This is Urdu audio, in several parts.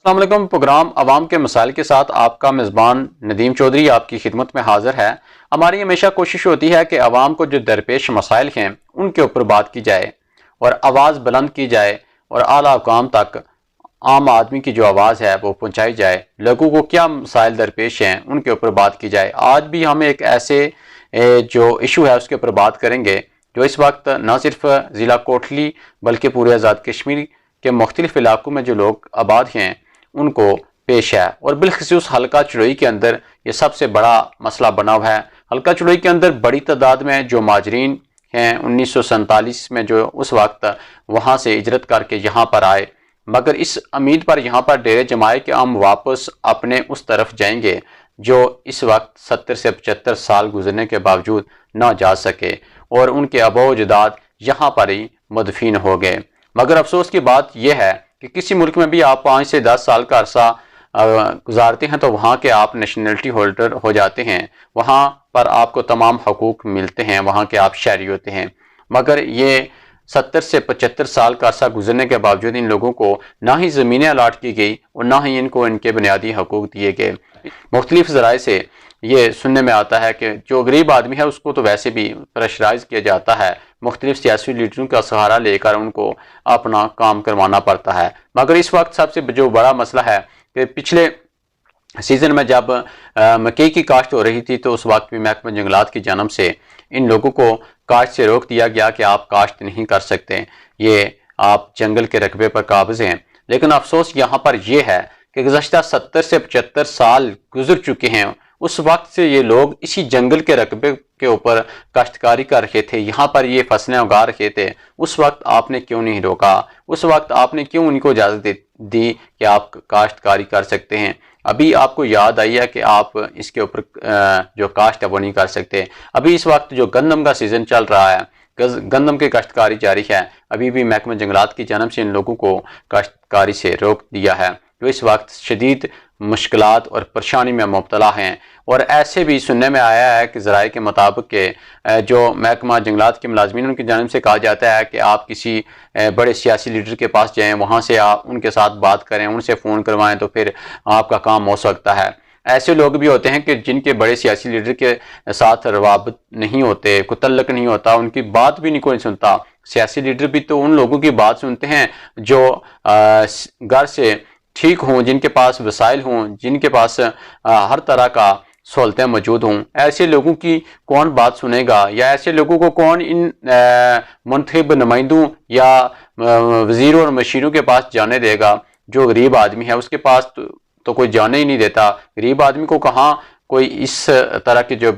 السلام علیکم۔ پروگرام عوام کے مسائل کے ساتھ آپ کا میزبان ندیم چودھری آپ کی خدمت میں حاضر ہے۔ ہماری ہمیشہ کوشش ہوتی ہے کہ عوام کو جو درپیش مسائل ہیں ان کے اوپر بات کی جائے اور آواز بلند کی جائے اور اعلیٰ حکام تک عام آدمی کی جو آواز ہے وہ پہنچائی جائے، لوگوں کو کیا مسائل درپیش ہیں ان کے اوپر بات کی جائے۔ آج بھی ہم ایک ایسے جو ایشو ہے اس کے اوپر بات کریں گے جو اس وقت نہ صرف ضلع کوٹلی بلکہ پورے آزاد کشمیر کے مختلف علاقوں میں جو لوگ آباد ہیں ان کو پیش ہے، اور بالخصوص حلقہ چڑوئی کے اندر یہ سب سے بڑا مسئلہ بنا ہوا ہے۔ حلقہ چڑوئی کے اندر بڑی تعداد میں جو مہاجرین ہیں 1947 میں جو اس وقت وہاں سے ہجرت کر کے یہاں پر آئے، مگر اس امید پر یہاں پر ڈیرے جمائے کہ ہم واپس اپنے اس طرف جائیں گے جو اس وقت 70 سے 75 سال گزرنے کے باوجود نہ جا سکے، اور ان کے آباء و اجداد یہاں پر ہی مدفین ہو گئے۔ مگر افسوس کی بات یہ ہے کہ کسی ملک میں بھی آپ 5 سے 10 سال کا عرصہ گزارتے ہیں تو وہاں کے آپ نیشنلٹی ہولڈر ہو جاتے ہیں، وہاں پر آپ کو تمام حقوق ملتے ہیں، وہاں کے آپ شہری ہوتے ہیں۔ مگر یہ 70 سے 75 سال کا عرصہ گزرنے کے باوجود ان لوگوں کو نہ ہی زمینیں الاٹ کی گئی اور نہ ہی ان کو ان کے بنیادی حقوق دیے گئے۔ مختلف ذرائع سے یہ سننے میں آتا ہے کہ جو غریب آدمی ہے اس کو تو ویسے بھی پریشرائز کیا جاتا ہے، مختلف سیاسی لیڈروں کا سہارا لے کر ان کو اپنا کام کروانا پڑتا ہے۔ مگر اس وقت سب سے جو بڑا مسئلہ ہے کہ پچھلے سیزن میں جب مکئی کی کاشت ہو رہی تھی تو اس وقت بھی محکمہ جنگلات کی جانب سے ان لوگوں کو کاشت سے روک دیا گیا کہ آپ کاشت نہیں کر سکتے، یہ آپ جنگل کے رقبے پر قابض ہیں۔ لیکن افسوس یہاں پر یہ ہے کہ گزشتہ 70 سے 75 سال گزر چکے ہیں، اس وقت سے یہ لوگ اسی جنگل کے رقبے کے اوپر کاشتکاری کر رہے تھے، یہاں پر یہ فصلیں اگا رہے تھے۔ اس وقت آپ نے کیوں نہیں روکا؟ اس وقت آپ نے کیوں ان کو اجازت دی کہ آپ کاشتکاری کر سکتے ہیں؟ ابھی آپ کو یاد آئی ہے کہ آپ اس کے اوپر جو کاشت ہے وہ نہیں کر سکتے۔ ابھی اس وقت جو گندم کا سیزن چل رہا ہے، گندم کی کاشتکاری جاری ہے، ابھی بھی محکمہ جنگلات کی جانب سے ان لوگوں کو کاشتکاری سے روک دیا ہے جو اس وقت شدید مشکلات اور پریشانی میں مبتلا ہیں۔ اور ایسے بھی سننے میں آیا ہے کہ ذرائع کے مطابق کہ جو محکمہ جنگلات کے ملازمین ان کی جانب سے کہا جاتا ہے کہ آپ کسی بڑے سیاسی لیڈر کے پاس جائیں، وہاں سے آپ ان کے ساتھ بات کریں، ان سے فون کروائیں تو پھر آپ کا کام ہو سکتا ہے۔ ایسے لوگ بھی ہوتے ہیں کہ جن کے بڑے سیاسی لیڈر کے ساتھ روابط نہیں ہوتے، کوئی تعلق نہیں ہوتا، ان کی بات بھی نہیں کوئی سنتا۔ سیاسی لیڈر بھی تو ان لوگوں کی بات سنتے ہیں جو گھر سے ٹھیک ہوں، جن کے پاس وسائل ہوں، جن کے پاس ہر طرح کا سہولتیں موجود ہوں۔ ایسے لوگوں کی کون بات سنے گا، یا ایسے لوگوں کو کون ان منتخب نمائندوں یا وزیروں اور مشیروں کے پاس جانے دے گا؟ جو غریب آدمی ہے اس کے پاس تو کوئی جانے ہی نہیں دیتا۔ غریب آدمی کو کہاں کوئی اس طرح کے جو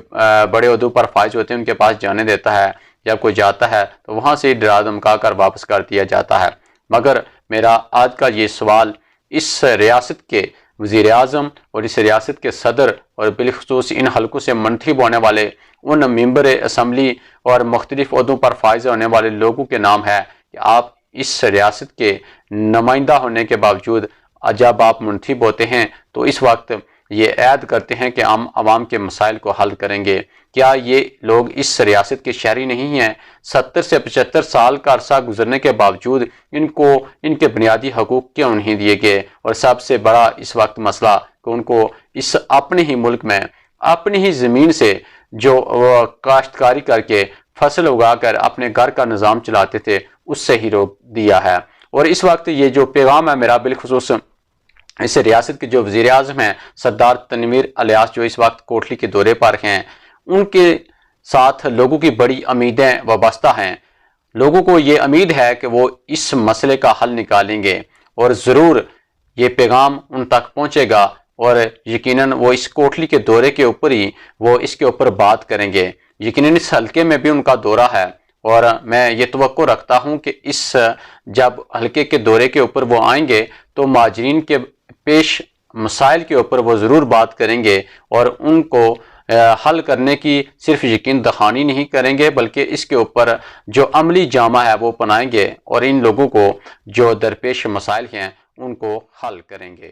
بڑے عہدوں پر فائز ہوتے ہیں ان کے پاس جانے دیتا ہے؟ جب کوئی جاتا ہے تو وہاں سے ڈرا دھمکا کر واپس کر دیا جاتا ہے۔ مگر میرا آج کا یہ سوال اس ریاست کے وزیر اعظم اور اس ریاست کے صدر اور بالخصوص ان حلقوں سے منتخب ہونے والے ان ممبر اسمبلی اور مختلف عہدوں پر فائز ہونے والے لوگوں کے نام ہے کہ آپ اس ریاست کے نمائندہ ہونے کے باوجود جب آپ منتخب ہوتے ہیں تو اس وقت یہ عہد کرتے ہیں کہ ہم عوام کے مسائل کو حل کریں گے۔ کیا یہ لوگ اس ریاست کے شہری نہیں ہیں؟ 70 سے 75 سال کا عرصہ گزرنے کے باوجود ان کو ان کے بنیادی حقوق کیوں نہیں دیے گئے؟ اور سب سے بڑا اس وقت مسئلہ کہ ان کو اس اپنے ہی ملک میں اپنی ہی زمین سے جو کاشتکاری کر کے فصل اگا کر اپنے گھر کا نظام چلاتے تھے اس سے ہی روک دیا ہے۔ اور اس وقت یہ جو پیغام ہے میرا بالخصوص اس ریاست کے جو وزیر اعظم ہیں سردار تنویر الیاس، جو اس وقت کوٹلی کے دورے پر ہیں، ان کے ساتھ لوگوں کی بڑی امیدیں وابستہ ہیں۔ لوگوں کو یہ امید ہے کہ وہ اس مسئلے کا حل نکالیں گے اور ضرور یہ پیغام ان تک پہنچے گا، اور یقیناً وہ اس کوٹلی کے دورے کے اوپر ہی وہ اس کے اوپر بات کریں گے۔ یقیناً اس حلقے میں بھی ان کا دورہ ہے، اور میں یہ توقع رکھتا ہوں کہ اس جب حلقے کے دورے کے اوپر وہ آئیں گے تو مہاجرین کے پیش مسائل کے اوپر وہ ضرور بات کریں گے، اور ان کو حل کرنے کی صرف یقین دہانی نہیں کریں گے بلکہ اس کے اوپر جو عملی جامہ ہے وہ اپنائیں گے اور ان لوگوں کو جو درپیش مسائل ہیں ان کو حل کریں گے۔